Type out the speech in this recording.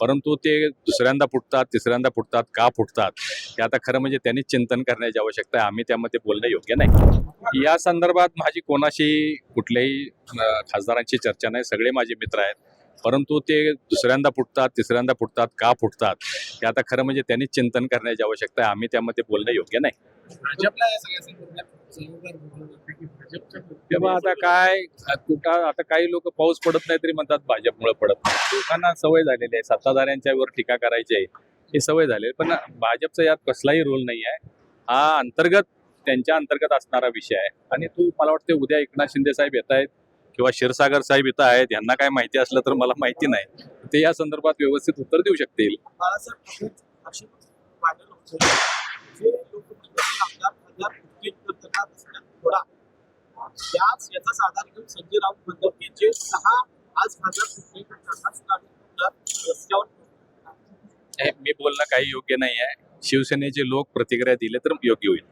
परंतु ते दुसऱ्यांदा फुटतात, तिसऱ्यांदा फुटतात, का फुटतात हे आता खरं म्हणजे त्यांनी चिंतन करण्याची आवश्यकता आहे. आम्ही त्यामध्ये बोलणं योग्य नाही. या संदर्भात माझी कोणाशी कुठल्याही खासदारांची चर्चा नाही. सगळे माझे मित्र आहेत. परंतु ते दुसऱ्यांदा फुटतात, तिसऱ्यांदा फुटतात, का फुटतात हे आता खरं म्हणजे त्यांनी चिंतन करण्याची आवश्यकता आहे. आम्ही त्यामध्ये बोलणं योग्य नाही. भाजपला या सगळ्या संदर्भात जबाबदार धरलं जातं की भाजपच्या तेव्हा आता काय कुठं आता काही लोक पाऊस पडत नाही तरी म्हणतात भाजपमुळे पडत नाही. लोकांना सवय झालेली आहे, सत्ताधाऱ्यांच्या वर टीका करायची आहे ही सवय झालेली आहे. पण भाजपचा यात कसलाही रोल नाही आहे. हा अंतर्गत त्यांच्या अंतर्गत असणारा विषय आहे. आणि तू मला वाटते उद्या एकनाथ शिंदे साहेब येत आहेत किंवा क्षीरसागर साहेब इथं आहेत. यांना काय माहिती असलं तर मला माहिती नाही. ते या संदर्भात व्यवस्थित उत्तर देऊ शकतील. बाळासाहेब अशी वाढलं होतं जे लोकप्रतिनिधी आमदार खासदार इतके करतात असतात थोडा त्याच याचाच आधार घेऊन संजय राऊत म्हणतात की जे 6 आज खासदार सुटले रस्त्यावर मी बोलणं काही योग्य नाही आहे. शिवसेनेचे लोक प्रतिक्रिया दिले तर योग्य होईल.